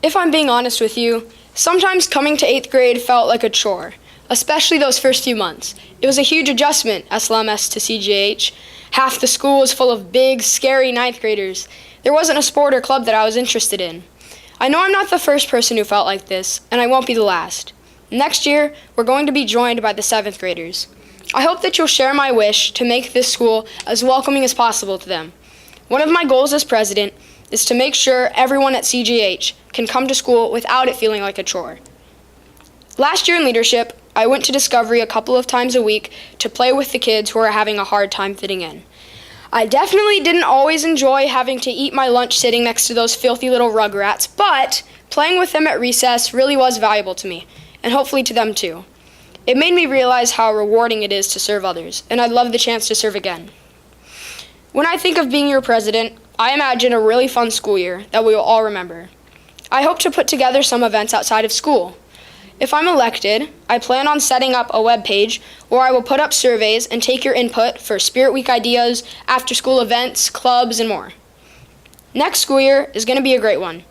If I'm being honest with you, sometimes coming to 8th grade felt like a chore, especially those first few months. It was a huge adjustment, SLMS to CGH. Half the school was full of big, scary 9th graders. There wasn't a sport or club that I was interested in. I know I'm not the first person who felt like this, and I won't be the last. Next year, we're going to be joined by the 7th graders. I hope that you'll share my wish to make this school as welcoming as possible to them. One of my goals as president is to make sure everyone at CGH can come to school without it feeling like a chore. Last year in leadership, I went to Discovery a couple of times a week to play with the kids who are having a hard time fitting in. I definitely didn't always enjoy having to eat my lunch sitting next to those filthy little rugrats, but playing with them at recess really was valuable to me, and hopefully to them too. It made me realize how rewarding it is to serve others, and I'd love the chance to serve again. When I think of being your president, I imagine a really fun school year that we will all remember. I hope to put together some events outside of school. If I'm elected, I plan on setting up a web page where I will put up surveys and take your input for Spirit Week ideas, after-school events, clubs, and more. Next school year is going to be a great one.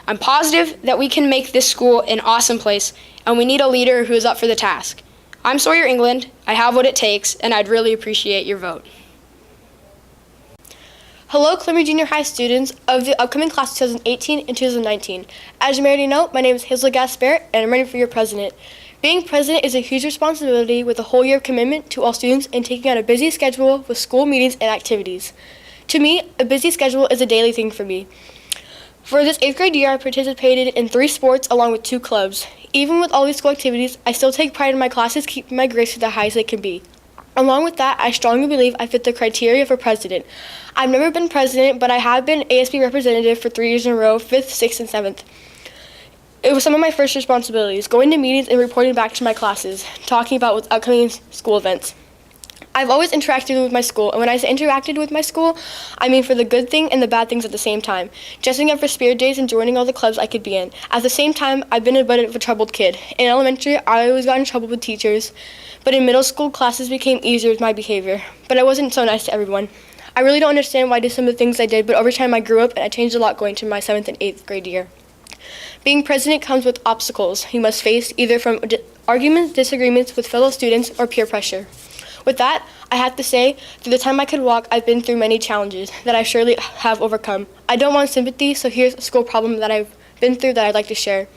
I'm positive that we can make this school an awesome place, and we need a leader who is up for the task. I'm Sawyer England, I have what it takes, and I'd really appreciate your vote. Hello, Columbia Junior High students of the upcoming class 2018 and 2019. As you may already know, my name is Hazel Gaspar, and I'm running for your president. Being president is a huge responsibility with a whole year of commitment to all students and taking on a busy schedule with school meetings and activities. To me, a busy schedule is a daily thing for me. For this 8th grade year, I participated in 3 sports along with 2 clubs. Even with all these school activities, I still take pride in my classes, keeping my grades to the highest they can be. Along with that, I strongly believe I fit the criteria for president. I've never been president, but I have been ASB representative for 3 years in a row, 5th, 6th, and 7th. It was some of my first responsibilities, going to meetings and reporting back to my classes, talking about what's upcoming school events. I've always interacted with my school, and when I say interacted with my school, I mean for the good thing and the bad things at the same time, dressing up for spirit days and joining all the clubs I could be in. At the same time, I've been a bit of a troubled kid. In elementary, I always got in trouble with teachers, but in middle school, classes became easier with my behavior, but I wasn't so nice to everyone. I really don't understand why I did some of the things I did, but over time I grew up and I changed a lot going to my 7th and 8th grade year. Being president comes with obstacles you must face, either from arguments, disagreements with fellow students, or peer pressure. With that, I have to say, through the time I could walk, I've been through many challenges that I surely have overcome. I don't want sympathy, so here's a school problem that I've been through that I'd like to share.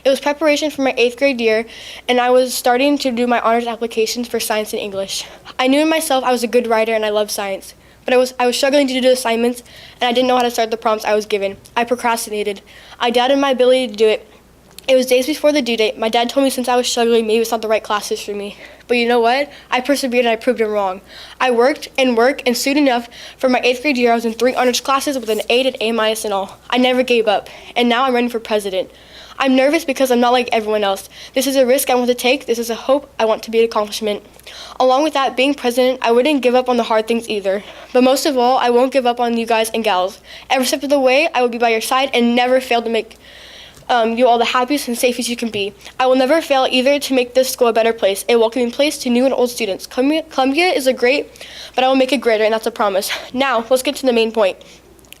It was preparation for my 8th grade year, and I was starting to do my honors applications for science and English. I knew in myself I was a good writer and I loved science, but I was struggling to do the assignments, and I didn't know how to start the prompts I was given. I procrastinated. I doubted my ability to do it. It was days before the due date. My dad told me since I was struggling, maybe it's not the right classes for me. But you know what? I persevered and I proved him wrong. I worked, and soon enough, for my 8th grade year, I was in 3 honors classes with an A and A- and all. I never gave up, and now I'm running for president. I'm nervous because I'm not like everyone else. This is a risk I want to take. This is a hope I want to be an accomplishment. Along with that, being president, I wouldn't give up on the hard things either. But most of all, I won't give up on you guys and gals. Every step of the way, I will be by your side and never fail to make you all the happiest and safest you can be. I will never fail either to make this school a better place, a welcoming place to new and old students. Columbia is a great, but I will make it greater, and that's a promise. Now, let's get to the main point.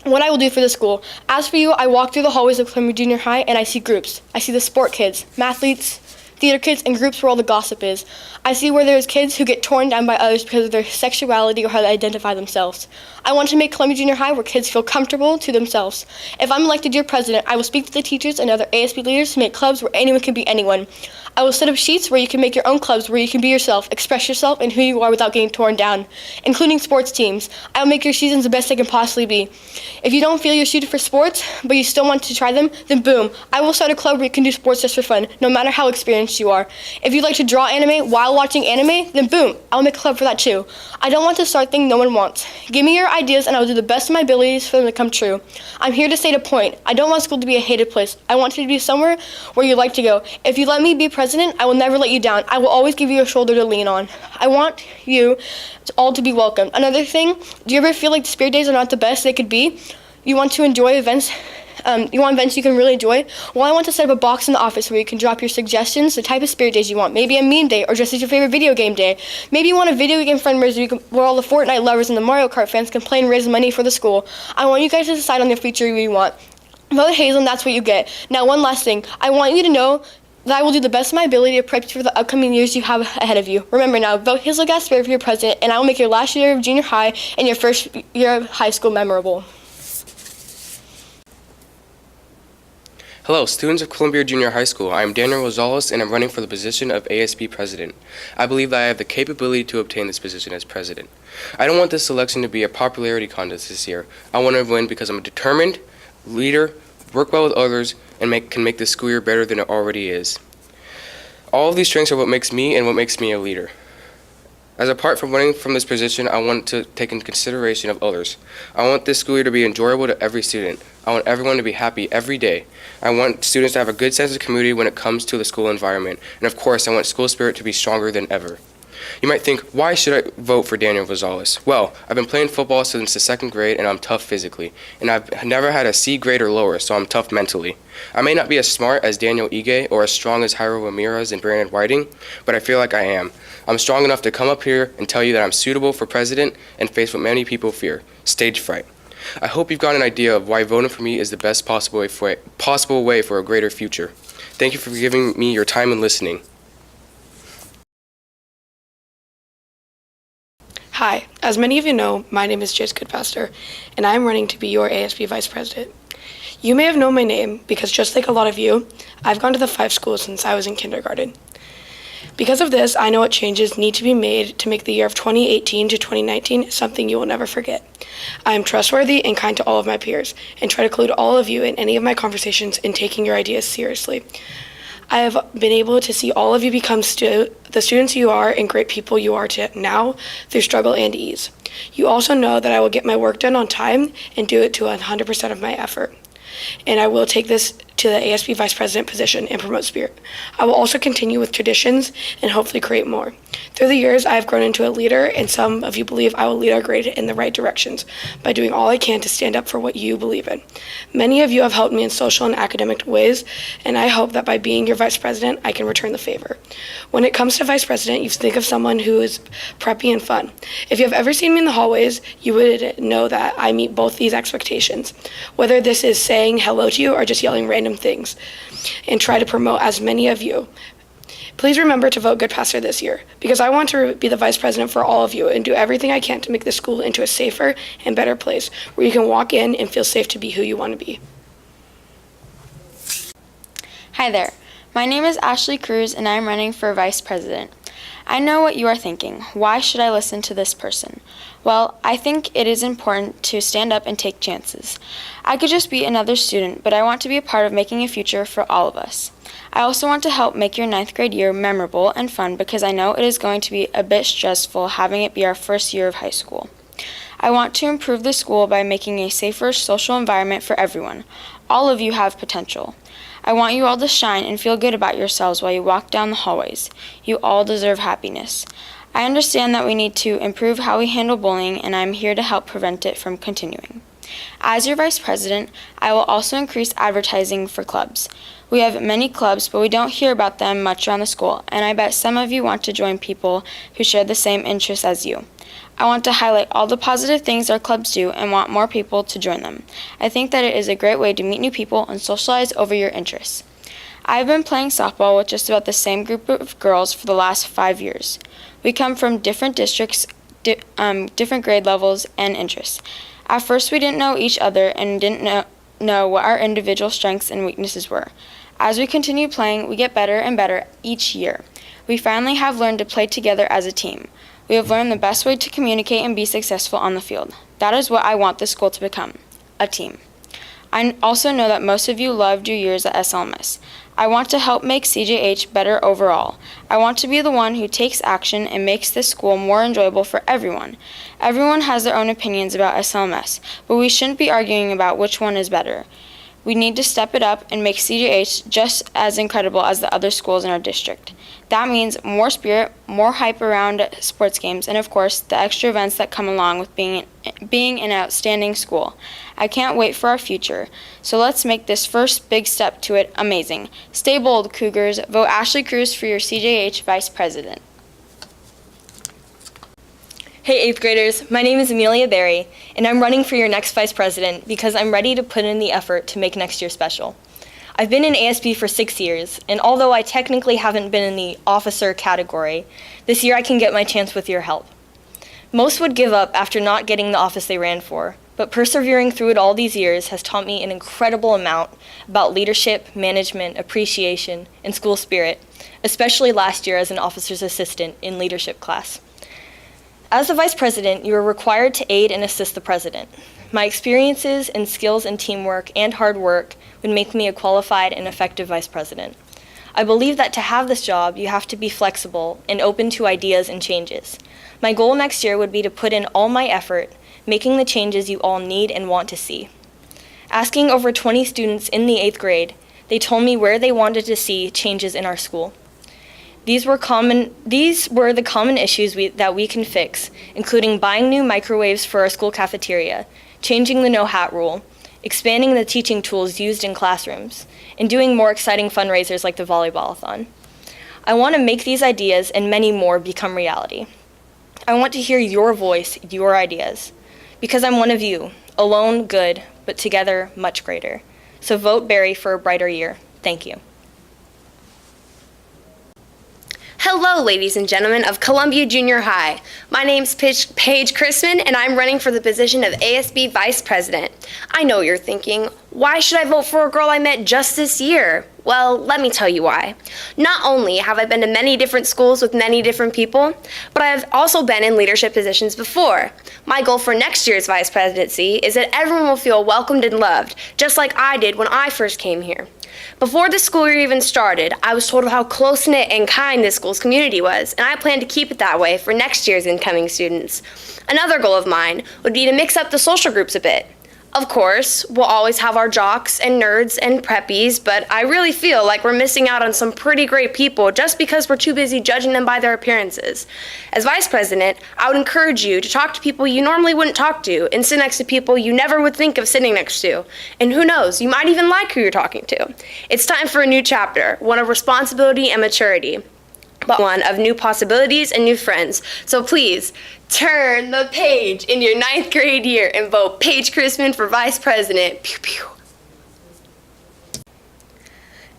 What I will do for the school. As for you, I walk through the hallways of Columbia Junior High and I see groups. I see the sport kids, mathletes, theater kids, and groups where all the gossip is. I see where there's kids who get torn down by others because of their sexuality or how they identify themselves. I want to make Columbia Junior High where kids feel comfortable to themselves. If I'm elected your president, I will speak to the teachers and other ASB leaders to make clubs where anyone can be anyone. I will set up sheets where you can make your own clubs where you can be yourself, express yourself and who you are without getting torn down, including sports teams. I will make your seasons the best they can possibly be. If you don't feel you're suited for sports, but you still want to try them, then boom, I will start a club where you can do sports just for fun, no matter how experienced you are. If you like to draw anime while watching anime, then boom, I'll make a club for that too. I don't want to start things no one wants. Give me your ideas and I will do the best of my abilities for them to come true. I'm here to state a point. I don't want school to be a hated place. I want it to be somewhere where you like to go. If you let me be president, I will never let you down. I will always give you a shoulder to lean on. I want you all to be welcome. Another thing, do you ever feel like the spirit days are not the best they could be? You want to enjoy events? You want events you can really enjoy? Well, I want to set up a box in the office where you can drop your suggestions, the type of spirit days you want. Maybe a meme day, or just as your favorite video game day. Maybe you want a video game fundraiser where all the Fortnite lovers and the Mario Kart fans can play and raise money for the school. I want you guys to decide on the feature you want. Vote Hazel, and that's what you get. Now, one last thing. I want you to know that I will do the best of my ability to prep you for the upcoming years you have ahead of you. Remember now, vote Hazel Gaspar for your president, and I will make your last year of junior high and your first year of high school memorable. Hello, students of Columbia Junior High School. I am Daniel Rosales, and I'm running for the position of ASB President. I believe that I have the capability to obtain this position as President. I don't want this election to be a popularity contest this year. I want to win because I'm a determined leader, work well with others, and can make this school year better than it already is. All of these strengths are what makes me and what makes me a leader. As apart from winning from this position, I want to take into consideration of others. I want this school year to be enjoyable to every student. I want everyone to be happy every day. I want students to have a good sense of community when it comes to the school environment. And of course, I want school spirit to be stronger than ever. You might think, why should I vote for Daniel Rosales? Well, I've been playing football since the 2nd grade, and I'm tough physically. And I've never had a C grade or lower, so I'm tough mentally. I may not be as smart as Daniel Ige or as strong as Jairo Ramirez and Brandon Whiting, but I feel like I am. I'm strong enough to come up here and tell you that I'm suitable for president and face what many people fear, stage fright. I hope you've got an idea of why voting for me is the best possible way for a greater future. Thank you for giving me your time and listening. Hi, as many of you know, my name is Jace Goodfaster, and I am running to be your ASB Vice President. You may have known my name because just like a lot of you, I've gone to the 5 schools since I was in kindergarten. Because of this, I know what changes need to be made to make the year of 2018 to 2019 something you will never forget. I am trustworthy and kind to all of my peers, and try to include all of you in any of my conversations in taking your ideas seriously. I have been able to see all of you become the students you are and great people you are now through struggle and ease. You also know that I will get my work done on time and do it to 100% of my effort. And I will take this to the ASB Vice President position and promote spirit. I will also continue with traditions and hopefully create more. Through the years, I have grown into a leader, and some of you believe I will lead our grade in the right directions by doing all I can to stand up for what you believe in. Many of you have helped me in social and academic ways, and I hope that by being your Vice President, I can return the favor. When it comes to Vice President, you think of someone who is preppy and fun. If you have ever seen me in the hallways, you would know that I meet both these expectations, whether this is saying hello to you or just yelling random things, and try to promote as many of you. Please remember to vote Goodfaster this year, because I want to be the Vice President for all of you and do everything I can to make this school into a safer and better place where you can walk in and feel safe to be who you want to be. Hi there. My name is Ashley Cruz, and I'm running for Vice President. I know what you are thinking. Why should I listen to this person? Well, I think it is important to stand up and take chances. I could just be another student, but I want to be a part of making a future for all of us. I also want to help make your 9th grade year memorable and fun because I know it is going to be a bit stressful having it be our first year of high school. I want to improve the school by making a safer social environment for everyone. All of you have potential. I want you all to shine and feel good about yourselves while you walk down the hallways. You all deserve happiness. I understand that we need to improve how we handle bullying, and I'm here to help prevent it from continuing. As your Vice President, I will also increase advertising for clubs. We have many clubs, but we don't hear about them much around the school, and I bet some of you want to join people who share the same interests as you. I want to highlight all the positive things our clubs do and want more people to join them. I think that it is a great way to meet new people and socialize over your interests. I've been playing softball with just about the same group of girls for the last 5 years. We come from different districts, different grade levels, and interests. At first, we didn't know each other and didn't know what our individual strengths and weaknesses were. As we continue playing, we get better and better each year. We finally have learned to play together as a team. We have learned the best way to communicate and be successful on the field. That is what I want this school to become, a team. I also know that most of you loved your years at SLMS. I want to help make CJH better overall. I want to be the one who takes action and makes this school more enjoyable for everyone. Everyone has their own opinions about SLMS, but we shouldn't be arguing about which one is better. We need to step it up and make CJH just as incredible as the other schools in our district. That means more spirit, more hype around sports games, and of course, the extra events that come along with being an outstanding school. I can't wait for our future. So let's make this first big step to it amazing. Stay bold, Cougars. Vote Ashley Cruz for your CJH Vice President. Hey 8th graders, my name is Amelia Berry, and I'm running for your next vice president because I'm ready to put in the effort to make next year special. I've been in ASB for 6 years, and although I technically haven't been in the officer category, this year I can get my chance with your help. Most would give up after not getting the office they ran for, but persevering through it all these years has taught me an incredible amount about leadership, management, appreciation, and school spirit, especially last year as an officer's assistant in leadership class. As the vice president, you are required to aid and assist the president. My experiences and skills in teamwork and hard work would make me a qualified and effective vice president. I believe that to have this job, you have to be flexible and open to ideas and changes. My goal next year would be to put in all my effort, making the changes you all need and want to see. Asking over 20 students in the 8th grade, they told me where they wanted to see changes in our school. These were the common issues that we can fix, including buying new microwaves for our school cafeteria, changing the no hat rule, expanding the teaching tools used in classrooms, and doing more exciting fundraisers like the volleyball-a-thon. I want to make these ideas and many more become reality. I want to hear your voice, your ideas, because I'm one of you, alone good, but together much greater. So vote Berry for a brighter year. Thank you. Hello, ladies and gentlemen of Columbia Junior High. My name's Paige Chrisman, and I'm running for the position of ASB Vice President. I know you're thinking, why should I vote for a girl I met just this year? Well, let me tell you why. Not only have I been to many different schools with many different people, but I have also been in leadership positions before. My goal for next year's vice presidency is that everyone will feel welcomed and loved, just like I did when I first came here. Before the school year even started, I was told how close-knit and kind this school's community was, and I plan to keep it that way for next year's incoming students. Another goal of mine would be to mix up the social groups a bit. Of course, we'll always have our jocks and nerds and preppies, but I really feel like we're missing out on some pretty great people just because we're too busy judging them by their appearances. As vice president, I would encourage you to talk to people you normally wouldn't talk to and sit next to people you never would think of sitting next to. And who knows, you might even like who you're talking to. It's time for a new chapter, one of responsibility and maturity, but one of new possibilities and new friends. So please, turn the page in your 9th grade year and vote Paige Chrisman for Vice President. Pew, pew.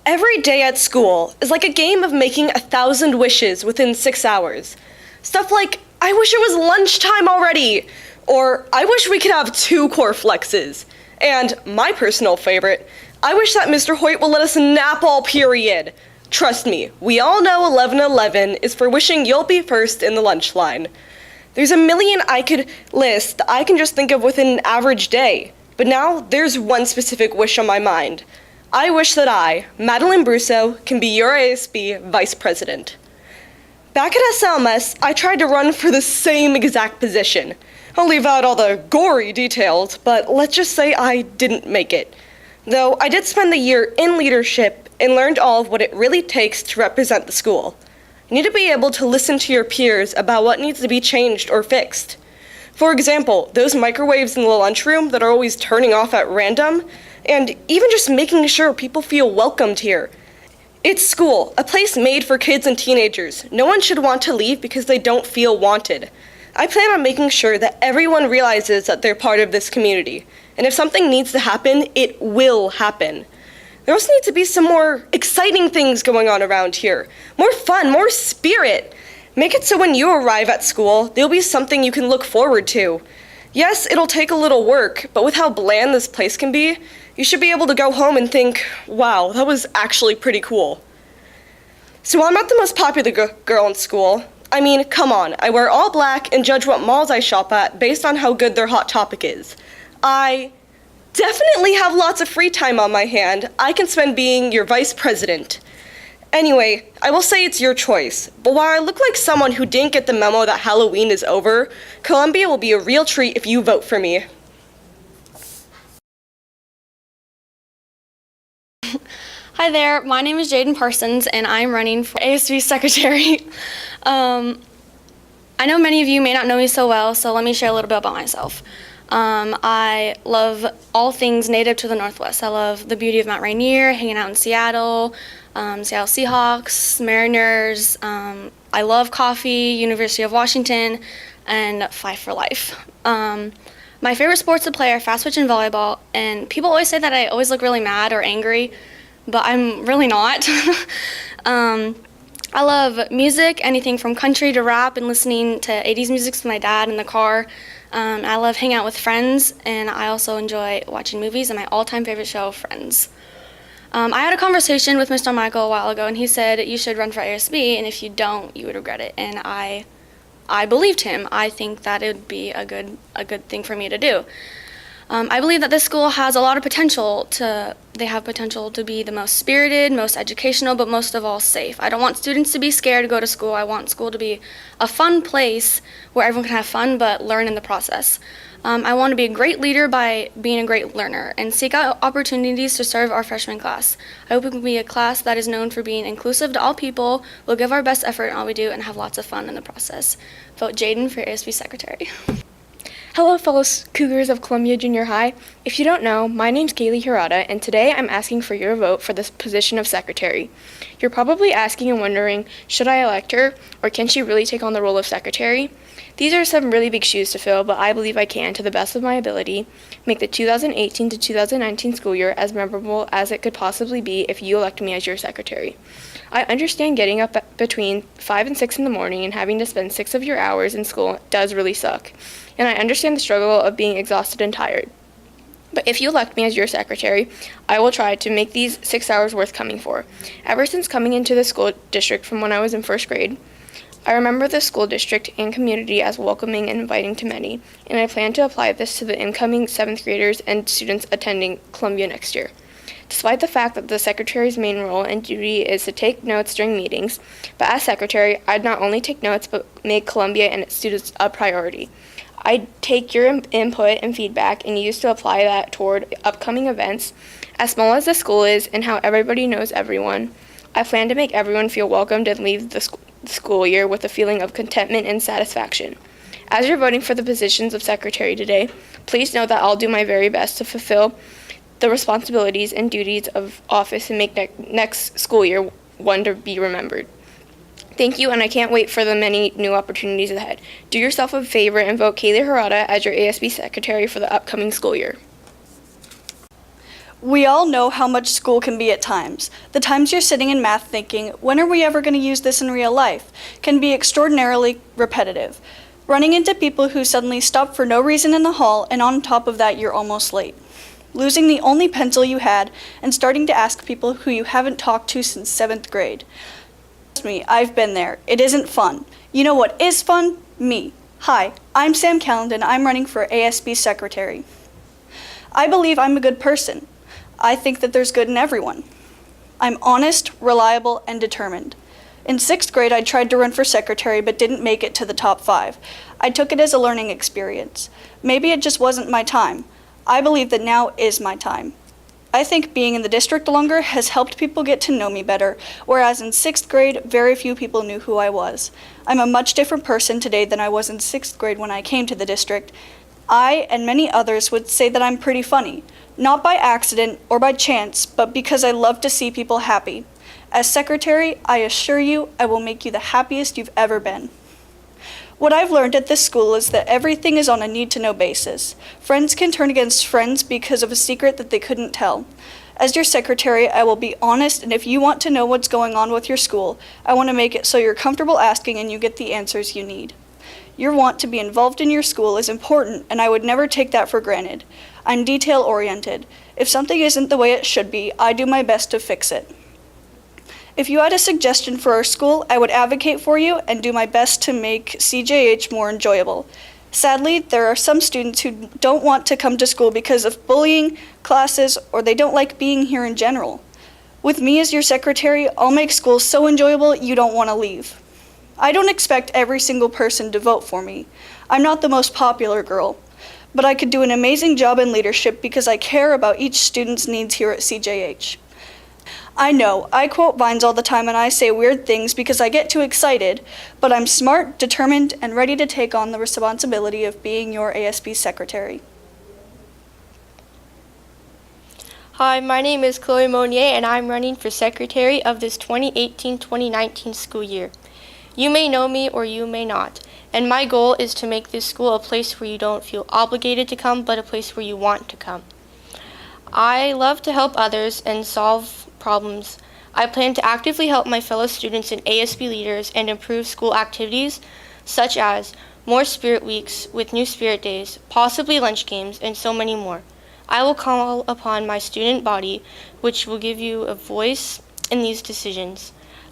Every day at school is like a game of making 1,000 wishes within 6 hours. Stuff like, I wish it was lunchtime already, or I wish we could have 2 core flexes. And my personal favorite, I wish that Mr. Hoyt will let us nap all period. Trust me, we all know 11:11 is for wishing you'll be first in the lunch line. There's a million I could list that I can just think of within an average day, but now there's one specific wish on my mind. I wish that I, Madeline Brusso, can be your ASB Vice President. Back at SLMS, I tried to run for the same exact position. I'll leave out all the gory details, but let's just say I didn't make it. Though I did spend the year in leadership and learned all of what it really takes to represent the school. You need to be able to listen to your peers about what needs to be changed or fixed. For example, those microwaves in the lunchroom that are always turning off at random, and even just making sure people feel welcomed here. It's school, a place made for kids and teenagers. No one should want to leave because they don't feel wanted. I plan on making sure that everyone realizes that they're part of this community, and if something needs to happen, it will happen. There also needs to be some more exciting things going on around here. More fun, more spirit. Make it so when you arrive at school, there'll be something you can look forward to. Yes, it'll take a little work, but with how bland this place can be, you should be able to go home and think, wow, that was actually pretty cool. So I'm not the most popular girl in school. I mean, come on, I wear all black and judge what malls I shop at based on how good their Hot Topic is. I definitely have lots of free time on my hand. I can spend being your vice president. Anyway, I will say it's your choice, but while I look like someone who didn't get the memo that Halloween is over, Columbia will be a real treat if you vote for me. Hi there, my name is Jaden Parsons and I'm running for ASB Secretary. I know many of you may not know me so well, so let me share a little bit about myself. I love all things native to the Northwest. I love the beauty of Mount Rainier, hanging out in Seattle, Seattle Seahawks, Mariners. I love coffee, University of Washington. and fight for life. My favorite sports to play are fast twitch and volleyball, and people always say that I always look really mad or angry, but I'm really not. I love music, anything from country to rap, and listening to 80s music with my dad in the car. I love hanging out with friends, and I also enjoy watching movies, and my all-time favorite show, Friends. I had a conversation with Mr. Michael a while ago, and he said you should run for ASB, and if you don't, you would regret it. And I believed him. I think that it would be a good thing for me to do. I believe that this school has a lot of potential they have potential to be the most spirited, most educational, but most of all safe. I don't want students to be scared to go to school. I want school to be a fun place where everyone can have fun but learn in the process. I want to be a great leader by being a great learner and seek out opportunities to serve our freshman class. I hope it can be a class that is known for being inclusive to all people, will give our best effort in all we do, and have lots of fun in the process. Vote Jaden for ASB Secretary. Hello, fellow Cougars of Columbia Junior High. If you don't know, my name's Kaylee Hirata, and today I'm asking for your vote for the position of secretary. You're probably asking and wondering, should I elect her, or can she really take on the role of secretary? These are some really big shoes to fill, but I believe I can, to the best of my ability, make the 2018 to 2019 school year as memorable as it could possibly be if you elect me as your secretary. I understand getting up between 5 and 6 in the morning and having to spend 6 of your hours in school does really suck, and I understand the struggle of being exhausted and tired. But if you elect me as your secretary, I will try to make these 6 hours worth coming for. Ever since coming into the school district from when I was in first grade, I remember the school district and community as welcoming and inviting to many, and I plan to apply this to the incoming 7th graders and students attending Columbia next year. Despite the fact that the secretary's main role and duty is to take notes during meetings, but as secretary, I'd not only take notes but make Columbia and its students a priority. I'd take your input and feedback and use to apply that toward upcoming events. As small as the school is and how everybody knows everyone, I plan to make everyone feel welcomed and leave the school year with a feeling of contentment and satisfaction. As you're voting for the positions of secretary today, please know that I'll do my very best to fulfill the responsibilities and duties of office and make next school year one to be remembered. Thank you, and I can't wait for the many new opportunities ahead. Do yourself a favor and vote Kaylee Hirata as your ASB secretary for the upcoming school year. We all know how much school can be at times. The times you're sitting in math thinking, when are we ever going to use this in real life, can be extraordinarily repetitive. Running into people who suddenly stop for no reason in the hall, and on top of that, you're almost late. Losing the only pencil you had, and starting to ask people who you haven't talked to since 7th grade. Trust me, I've been there. It isn't fun. You know what is fun? Me. Hi, I'm Sam Callendon. I'm running for ASB secretary. I believe I'm a good person. I think that there's good in everyone. I'm honest, reliable, and determined. In 6th grade, I tried to run for secretary but didn't make it to the top 5. I took it as a learning experience. Maybe it just wasn't my time. I believe that now is my time. I think being in the district longer has helped people get to know me better, whereas in 6th grade, very few people knew who I was. I'm a much different person today than I was in 6th grade when I came to the district. I and many others would say that I'm pretty funny, not by accident or by chance, but because I love to see people happy. As secretary, I assure you I will make you the happiest you've ever been. What I've learned at this school is that everything is on a need-to-know basis. Friends can turn against friends because of a secret that they couldn't tell. As your secretary, I will be honest, and if you want to know what's going on with your school, I want to make it so you're comfortable asking and you get the answers you need. Your want to be involved in your school is important, and I would never take that for granted. I'm detail-oriented. If something isn't the way it should be, I do my best to fix it. If you had a suggestion for our school, I would advocate for you and do my best to make CJH more enjoyable. Sadly, there are some students who don't want to come to school because of bullying, classes, or they don't like being here in general. With me as your secretary, I'll make school so enjoyable you don't want to leave. I don't expect every single person to vote for me. I'm not the most popular girl, but I could do an amazing job in leadership because I care about each student's needs here at CJH. I know, I quote Vines all the time and I say weird things because I get too excited, but I'm smart, determined, and ready to take on the responsibility of being your ASB secretary. Hi, my name is Chloe Monnier, and I'm running for secretary of this 2018-2019 school year. You may know me or you may not. And my goal is to make this school a place where you don't feel obligated to come, but a place where you want to come. I love to help others and solve problems. I plan to actively help my fellow students and ASB leaders and improve school activities such as more spirit weeks with new spirit days, possibly lunch games, and so many more. I will call upon my student body, which will give you a voice in these decisions.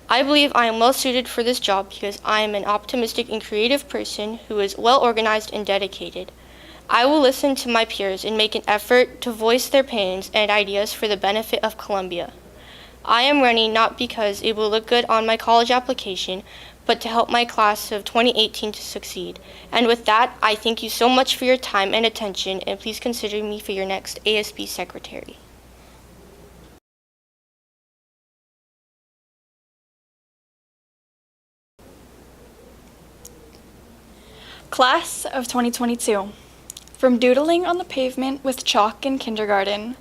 I believe I am well suited for this job because I am an optimistic and creative person who is well organized and dedicated. I will listen to my peers and make an effort to voice their pains and ideas for the benefit of Columbia. I am running not because it will look good on my college application, but to help my class of 2018 to succeed. And with that, I thank you so much for your time and attention, and please consider me for your next ASB secretary. Class of 2022. From doodling on the pavement with chalk in kindergarten,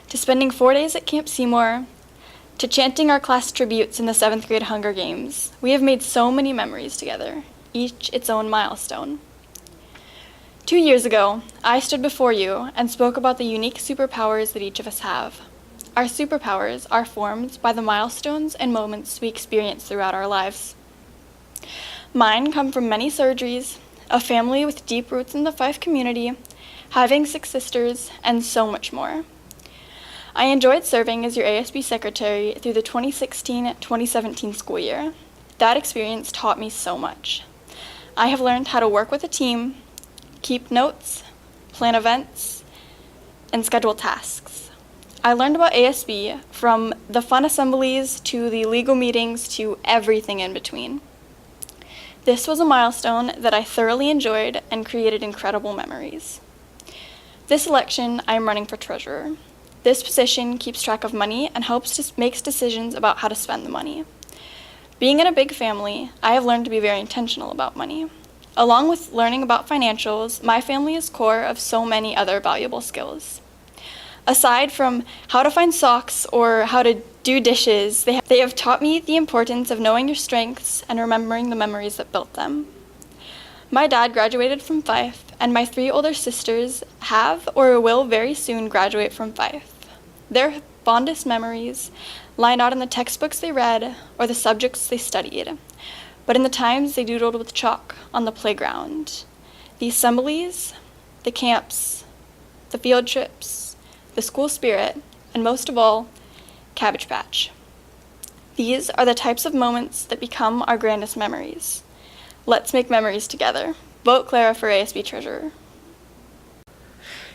to spending 4 days at Camp Seymour, to chanting our class tributes in the 7th grade Hunger Games, we have made so many memories together, each its own milestone. 2 years ago, I stood before you and spoke about the unique superpowers that each of us have. Our superpowers are formed by the milestones and moments we experience throughout our lives. Mine come from many surgeries, a family with deep roots in the Fife community, having 6 sisters, and so much more. I enjoyed serving as your ASB secretary through the 2016-2017 school year. That experience taught me so much. I have learned how to work with a team, keep notes, plan events, and schedule tasks. I learned about ASB from the fun assemblies to the legal meetings to everything in between. This was a milestone that I thoroughly enjoyed and created incredible memories. This election, I am running for treasurer. This position keeps track of money and makes decisions about how to spend the money. Being in a big family, I have learned to be very intentional about money. Along with learning about financials, my family is core of so many other valuable skills. Aside from how to find socks or how to do dishes, they have taught me the importance of knowing your strengths and remembering the memories that built them. My dad graduated from Fife, and my 3 older sisters have or will very soon graduate from Fife. Their fondest memories lie not in the textbooks they read or the subjects they studied, but in the times they doodled with chalk on the playground, the assemblies, the camps, the field trips, the school spirit, and most of all, Cabbage Patch. These are the types of moments that become our grandest memories. Let's make memories together. Vote Clara for ASB treasurer.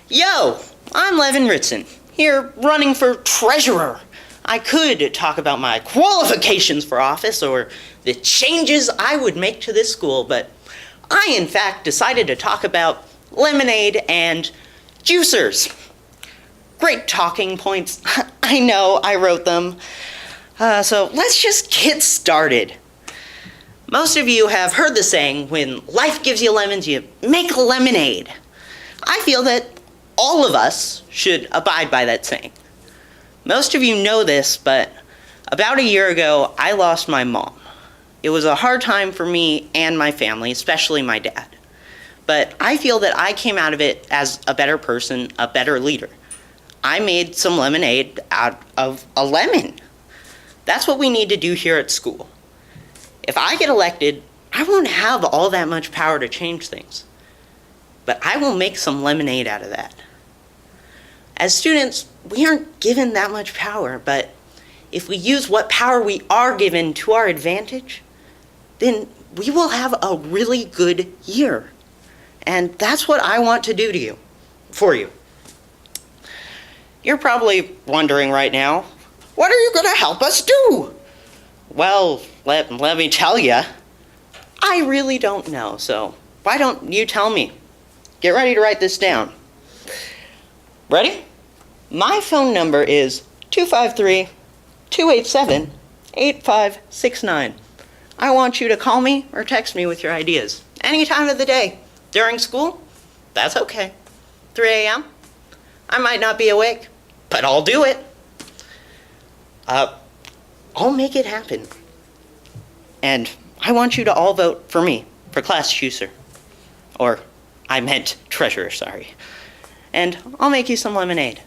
Yo, I'm Levin Ritson, here running for treasurer. I could talk about my qualifications for office or the changes I would make to this school, but I in fact decided to talk about lemonade and juicers. Great talking points. I know, I wrote them. So let's just get started. Most of you have heard the saying, when life gives you lemons, you make lemonade. I feel that all of us should abide by that saying. Most of you know this, but about a year ago, I lost my mom. It was a hard time for me and my family, especially my dad. But I feel that I came out of it as a better person, a better leader. I made some lemonade out of a lemon. That's what we need to do here at school. If I get elected, I won't have all that much power to change things. But I will make some lemonade out of that. As students, we aren't given that much power, but if we use what power we are given to our advantage, then we will have a really good year. And that's what I want to do to you, for you. You're probably wondering right now, what are you going to help us do? Well, let me tell you, I really don't know, so why don't you tell me? Get ready to write this down. Ready? My phone number is 253-287-8569. I want you to call me or text me with your ideas. Any time of the day. During school? That's okay. 3 a.m.? I might not be awake, but I'll do it. I'll make it happen. And I want you to all vote for me for class two, sir. Or, I meant treasurer, sorry. And I'll make you some lemonade.